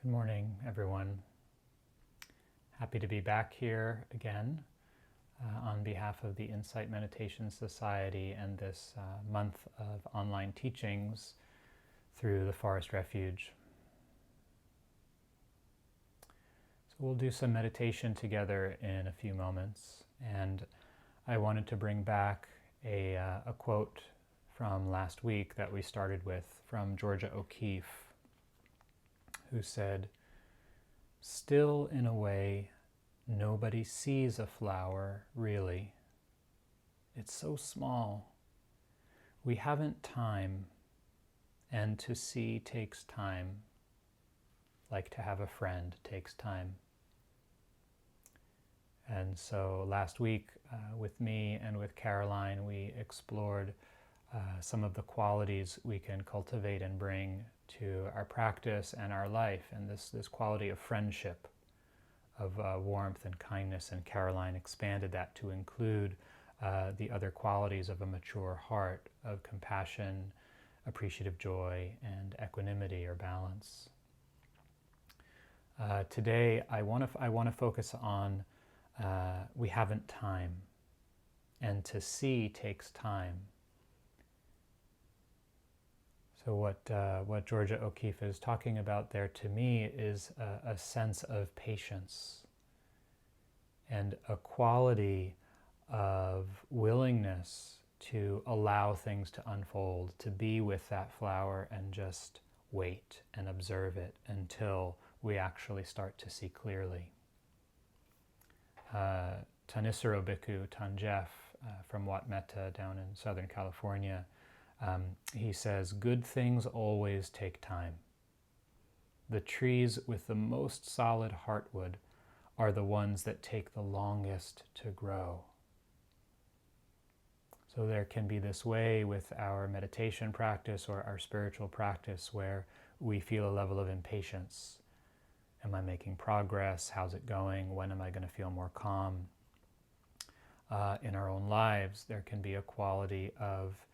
Good morning, everyone. Happy to be back here again on behalf of the Insight Meditation Society and this month of online teachings through the Forest Refuge. So we'll do some meditation together in a few moments, and I wanted to bring back a quote from last week that we started with from Georgia O'Keeffe, who said, "Still, in a way, nobody sees a flower, really. It's so small. We haven't time, and to see takes time, like to have a friend takes time." And so last week, with me and with Caroline, we explored some of the qualities we can cultivate and bring to our practice and our life, and this quality of friendship, of warmth and kindness, and Caroline expanded that to include the other qualities of a mature heart, of compassion, appreciative joy, and equanimity or balance. Today, I want to focus on we haven't time, and to see takes time. So what Georgia O'Keeffe is talking about there to me is a sense of patience and a quality of willingness to allow things to unfold, to be with that flower and just wait and observe it until we actually start to see clearly. Thanissaro Bhikkhu Thanjef from Wat Metta down in Southern California, he says, "Good things always take time. The trees with the most solid heartwood are the ones that take the longest to grow." So there can be this way with our meditation practice or our spiritual practice where we feel a level of impatience. Am I making progress? How's it going? When am I going to feel more calm? In our own lives, there can be a quality of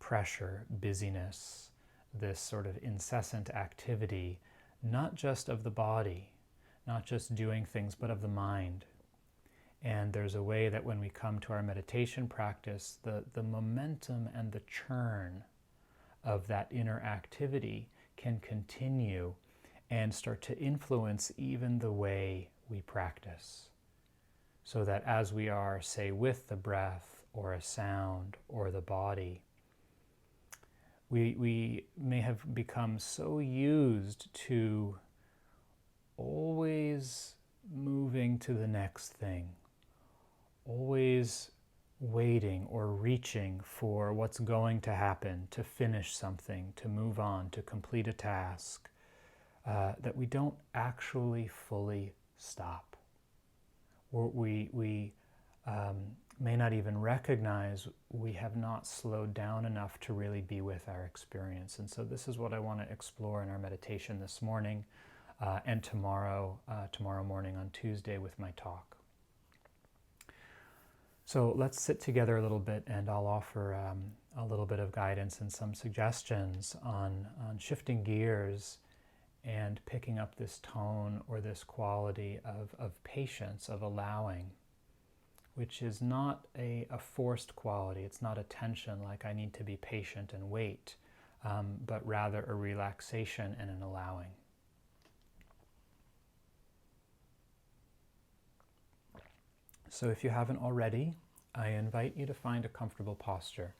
pressure, busyness, this sort of incessant activity, not just of the body, not just doing things, but of the mind. And there's a way that when we come to our meditation practice, the momentum and the churn of that inner activity can continue and start to influence even the way we practice. So that as we are, say, with the breath or a sound or the body, we may have become so used to always moving to the next thing, always waiting or reaching for what's going to happen, to finish something, to move on, to complete a task, that we don't actually fully stop. Or we may not even recognize we have not slowed down enough to really be with our experience. And so this is what I want to explore in our meditation this morning and tomorrow morning on Tuesday with my talk. So let's sit together a little bit, and I'll offer a little bit of guidance and some suggestions on shifting gears and picking up this tone or this quality of patience, of allowing, which is not a forced quality. It's not a tension like I need to be patient and wait, but rather a relaxation and an allowing. So if you haven't already, I invite you to find a comfortable posture.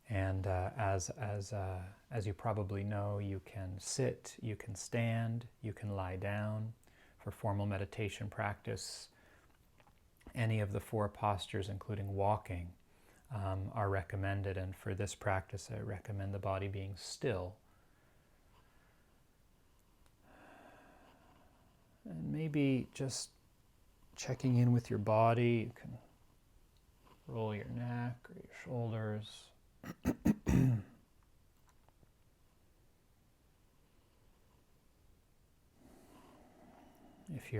And as you probably know, you can sit, you can stand, you can lie down. For formal meditation practice, any of the four postures, including walking, are recommended. And for this practice, I recommend the body being still. And maybe just checking in with your body. You can roll your neck or your shoulders. If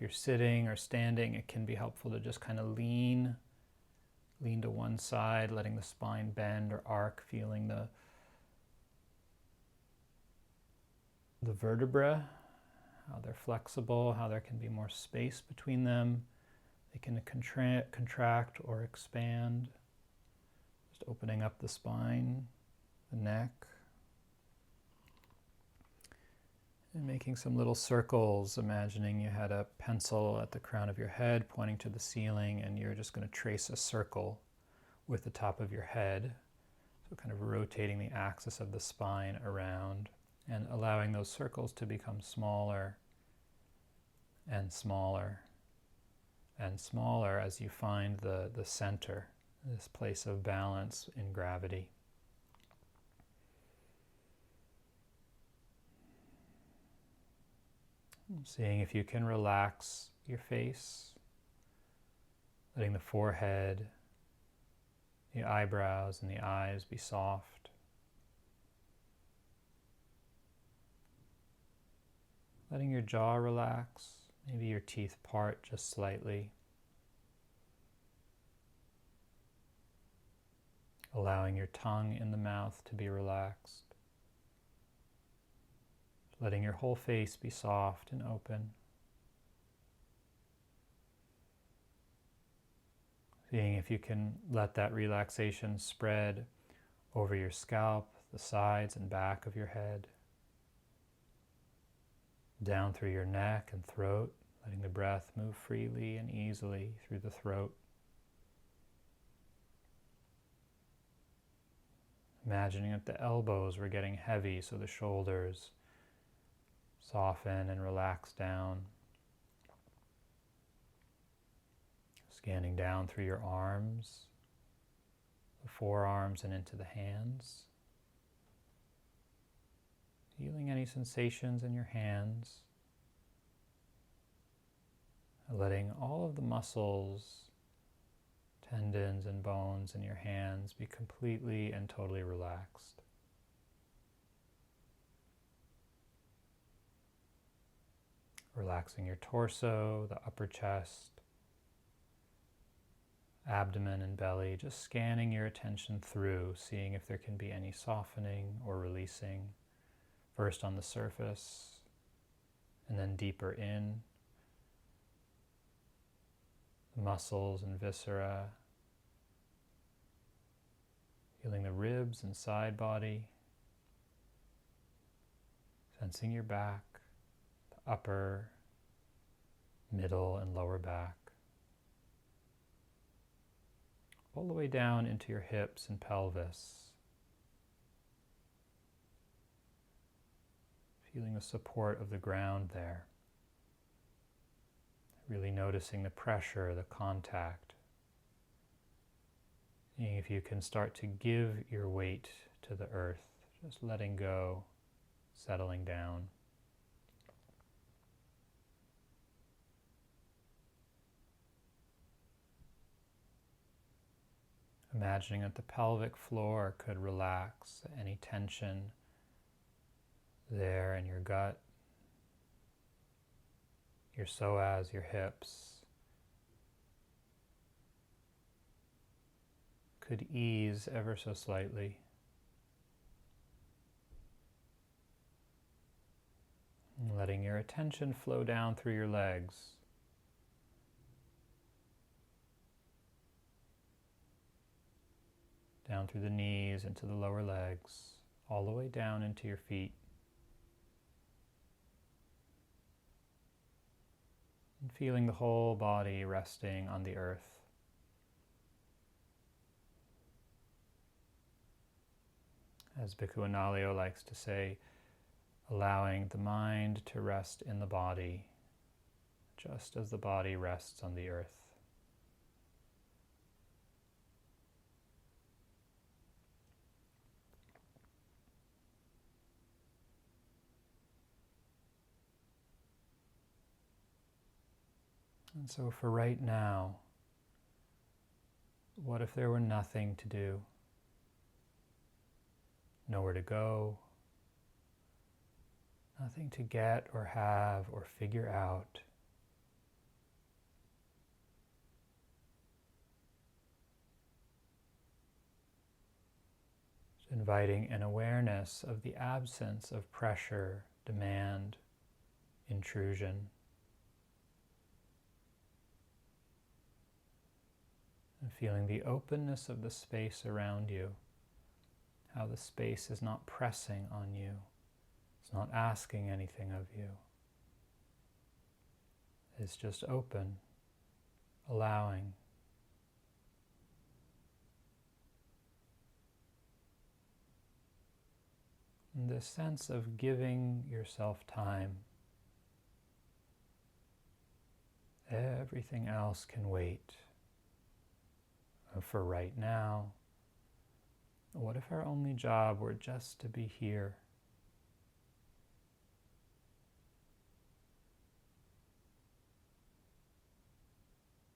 you're sitting or standing, it can be helpful to just kind of lean to one side, letting the spine bend or arc, feeling the vertebra how they're flexible, how there can be more space between them. They can contract or expand. Just opening up the spine, the neck, and making some little circles, imagining you had a pencil at the crown of your head pointing to the ceiling, and you're just going to trace a circle with the top of your head. So kind of rotating the axis of the spine around and allowing those circles to become smaller and smaller and smaller as you find the center, this place of balance in gravity. Seeing if you can relax your face, letting the forehead, the eyebrows, and the eyes be soft. Letting your jaw relax, maybe your teeth part just slightly. Allowing your tongue in the mouth to be relaxed. Letting your whole face be soft and open. Seeing if you can let that relaxation spread over your scalp, the sides and back of your head, down through your neck and throat, letting the breath move freely and easily through the throat. Imagining that the elbows were getting heavy, so the shoulders soften and relax down. Scanning down through your arms, the forearms and into the hands. Feeling any sensations in your hands. Letting all of the muscles, tendons and bones in your hands be completely and totally relaxed. Relaxing your torso, the upper chest, abdomen and belly, just scanning your attention through, seeing if there can be any softening or releasing, first on the surface and then deeper in, the muscles and viscera, feeling the ribs and side body, sensing your back, the upper, middle, and lower back, all the way down into your hips and pelvis. Feeling the support of the ground there. Really noticing the pressure, the contact. Seeing if you can start to give your weight to the earth, just letting go, settling down. Imagining that the pelvic floor could relax, any tension there in your gut, your psoas, your hips, could ease ever so slightly. And letting your attention flow down through your legs. Down through the knees, into the lower legs, all the way down into your feet. And feeling the whole body resting on the earth. As Bhikkhu Analayo likes to say, allowing the mind to rest in the body, just as the body rests on the earth. And so for right now, what if there were nothing to do? Nowhere to go, nothing to get or have or figure out. Just inviting an awareness of the absence of pressure, demand, intrusion. And feeling the openness of the space around you, how the space is not pressing on you, it's not asking anything of you. It's just open, allowing. And this sense of giving yourself time. Everything else can wait. For right now, what if our only job were just to be here?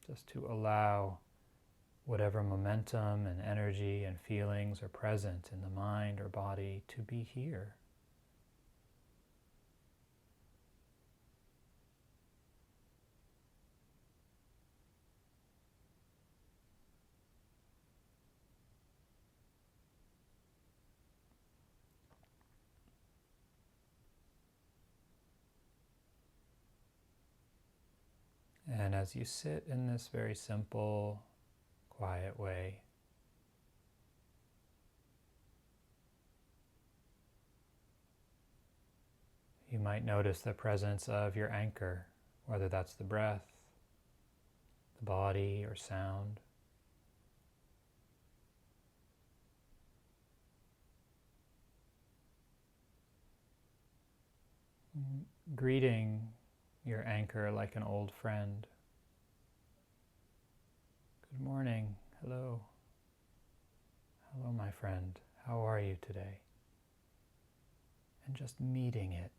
Just to allow whatever momentum and energy and feelings are present in the mind or body to be here. And as you sit in this very simple, quiet way, you might notice the presence of your anchor, whether that's the breath, the body, or sound. Greeting your anchor like an old friend. Good morning. Hello. Hello, my friend. How are you today? And just meeting it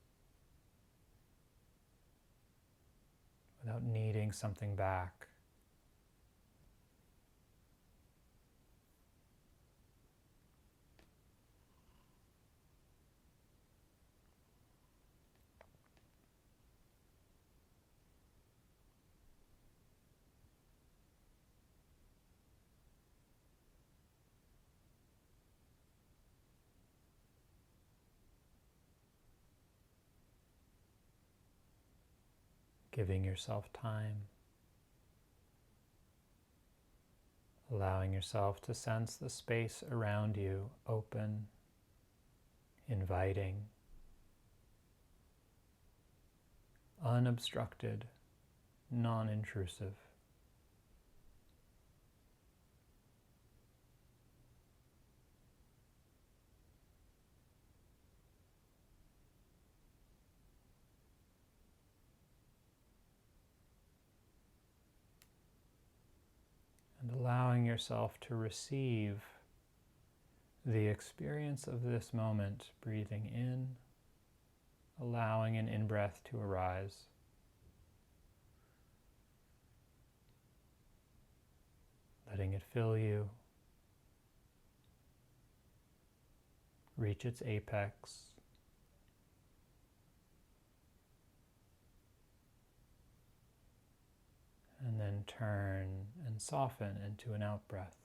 without needing something back. Giving yourself time, allowing yourself to sense the space around you open, inviting, unobstructed, non-intrusive. And allowing yourself to receive the experience of this moment, breathing in, allowing an in-breath to arise. Letting it fill you, reach its apex, and then turn and soften into an out-breath.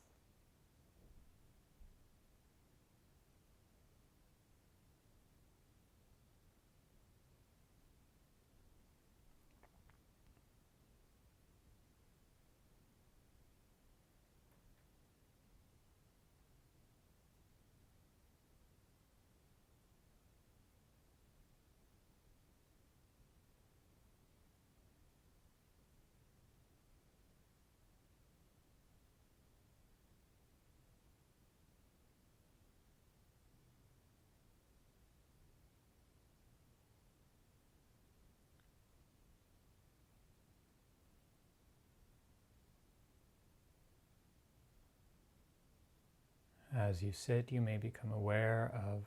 As you sit, you may become aware of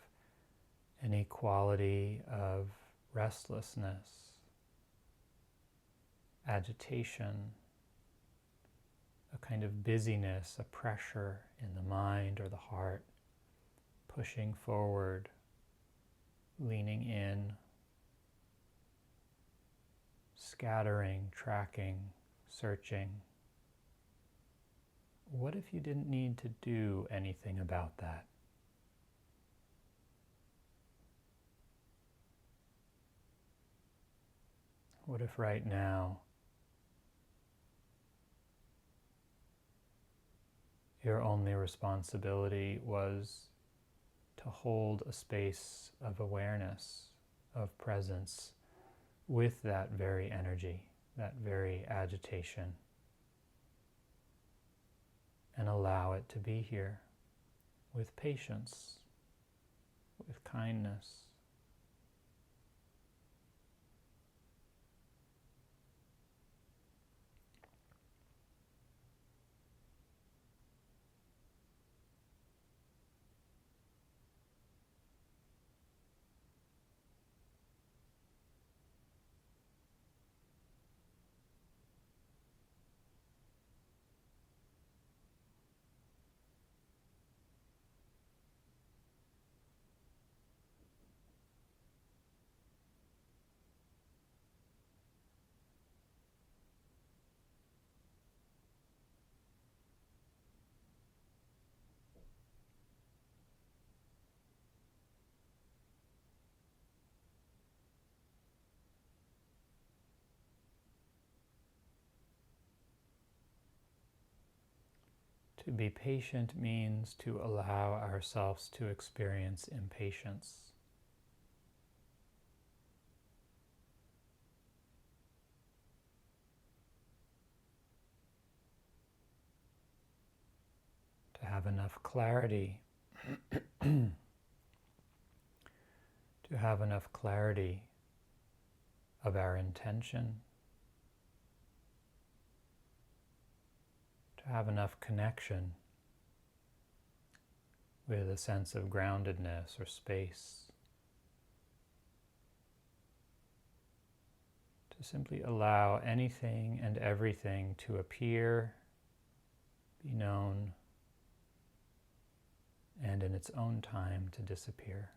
any quality of restlessness, agitation, a kind of busyness, a pressure in the mind or the heart, pushing forward, leaning in, scattering, tracking, searching. What if you didn't need to do anything about that? What if right now your only responsibility was to hold a space of awareness, of presence with that very energy, that very agitation, and allow it to be here with patience, with kindness. To be patient means to allow ourselves to experience impatience. To have enough clarity, to have enough clarity of our intention, to have enough connection with a sense of groundedness or space, to simply allow anything and everything to appear, be known, and in its own time to disappear.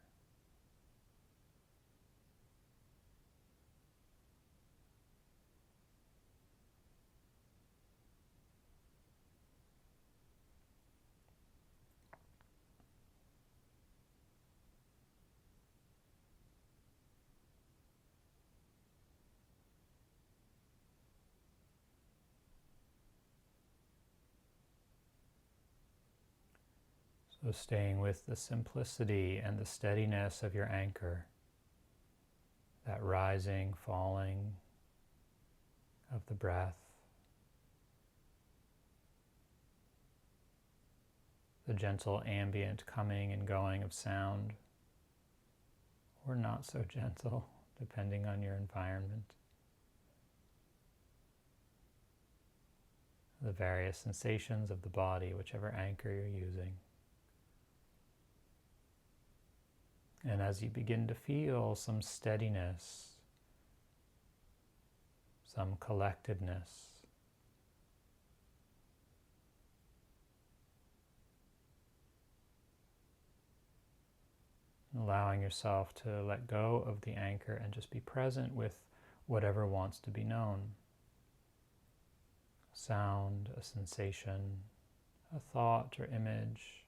So staying with the simplicity and the steadiness of your anchor, that rising, falling of the breath, the gentle ambient coming and going of sound, or not so gentle, depending on your environment. The various sensations of the body, whichever anchor you're using. And as you begin to feel some steadiness, some collectedness, allowing yourself to let go of the anchor and just be present with whatever wants to be known. A sound, a sensation, a thought or image.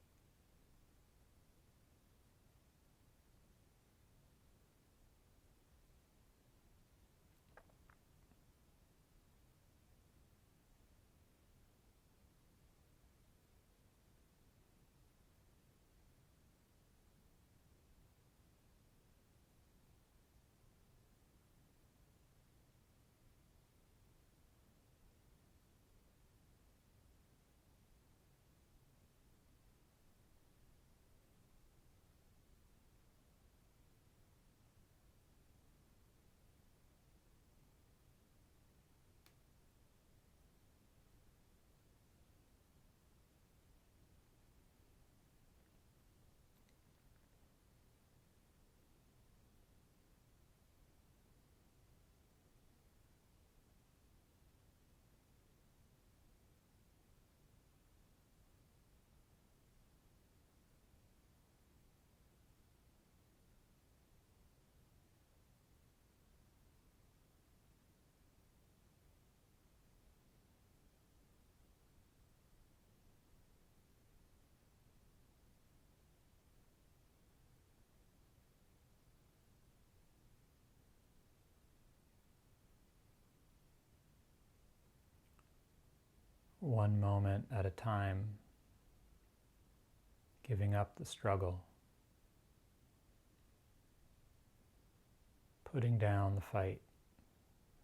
one moment at a time, giving up the struggle, putting down the fight,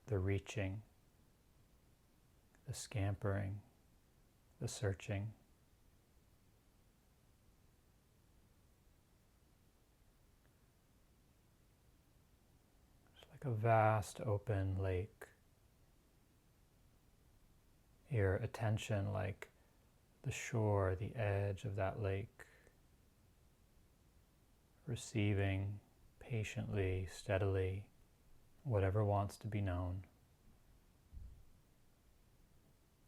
the reaching, the scampering, the searching. It's like a vast open lake. Your attention like the shore, the edge of that lake, receiving patiently, steadily, whatever wants to be known.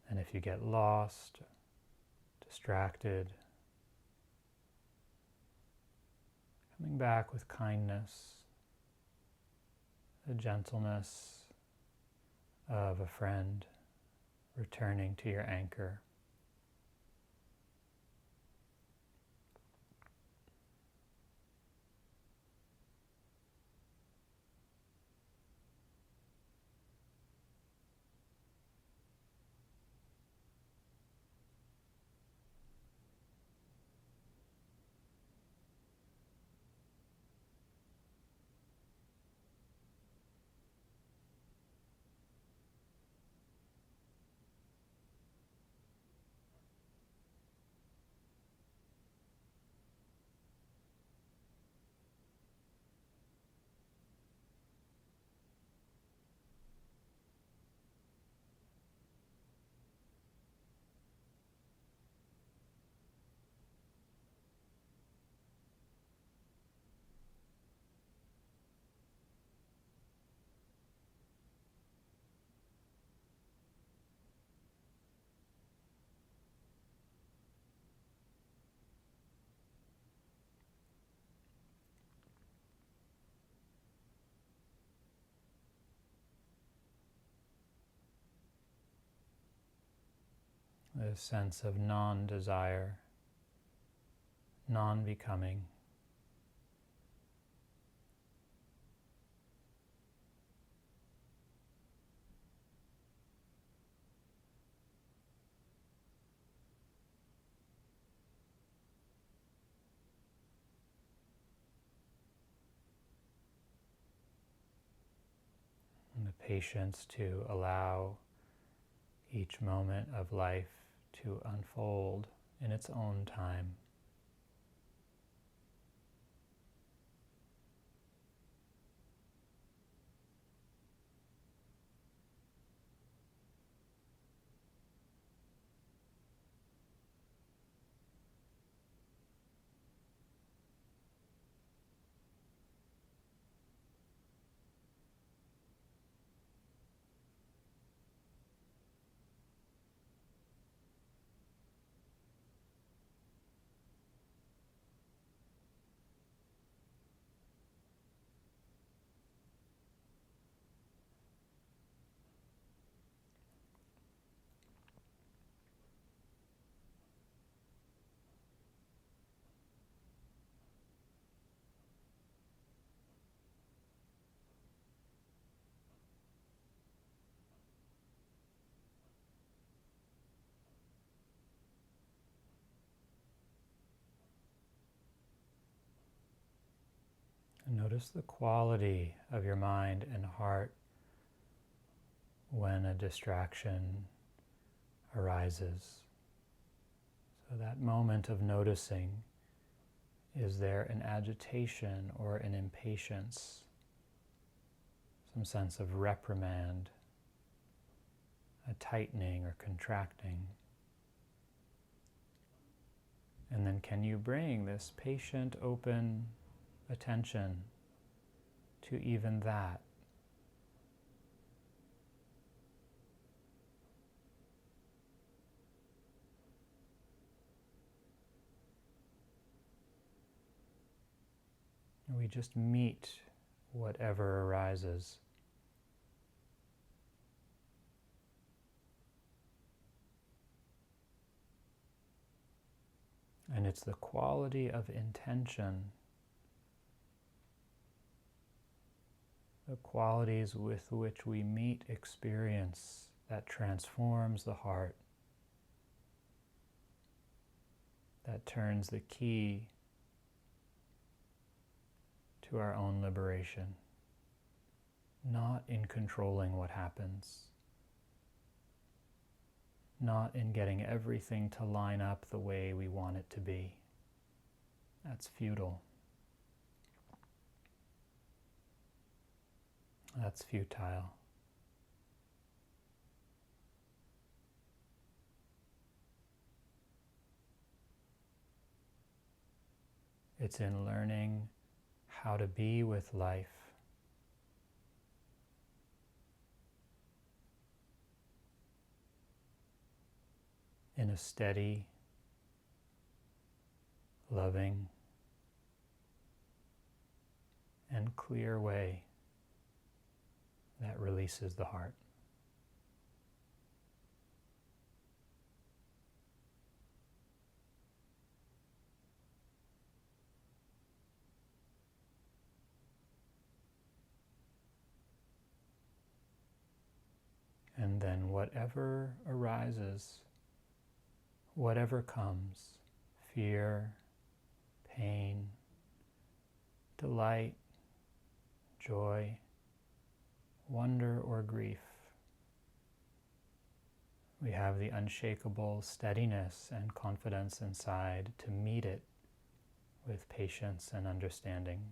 And if you get lost, distracted, coming back with kindness, the gentleness of a friend, returning to your anchor. A sense of non-desire, non-becoming. And the patience to allow each moment of life to unfold in its own time. And notice the quality of your mind and heart when a distraction arises. So that moment of noticing, is there an agitation or an impatience, some sense of reprimand, a tightening or contracting? And then can you bring this patient, open attention to even that? We just meet whatever arises. And it's the quality of intention, the qualities with which we meet experience that transforms the heart, that turns the key to our own liberation, not in controlling what happens, not in getting everything to line up the way we want it to be. That's futile. That's futile. It's in learning how to be with life in a steady, loving, and clear way that releases the heart. And then whatever arises, whatever comes, fear, pain, delight, joy, wonder, or grief, we have the unshakable steadiness and confidence inside to meet it with patience and understanding.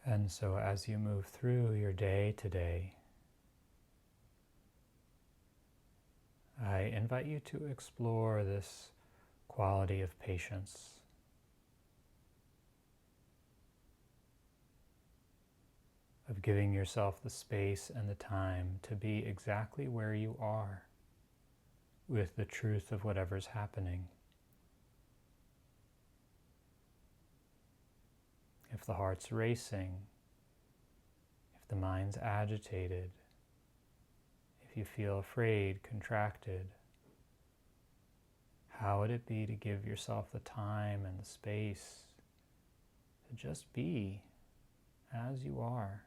And so as you move through your day today, I invite you to explore this quality of patience. Of giving yourself the space and the time to be exactly where you are with the truth of whatever's happening. If the heart's racing, if the mind's agitated, if you feel afraid, contracted, how would it be to give yourself the time and the space to just be as you are?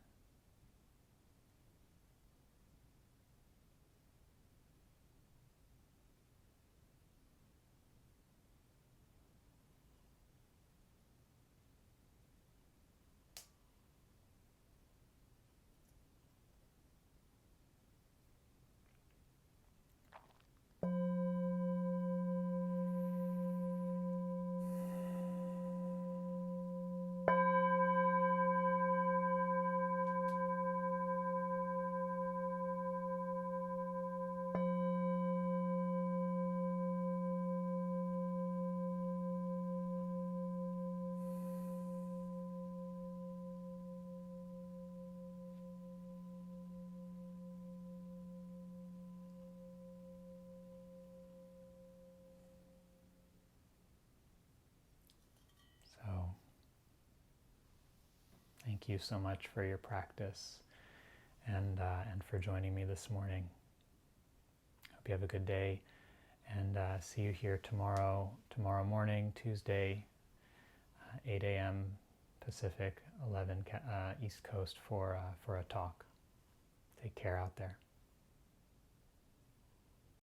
So, thank you so much for your practice and for joining me this morning. Hope you have a good day, and see you here tomorrow morning, Tuesday, 8 a.m. Pacific, 11 East Coast for a talk. Take care out there.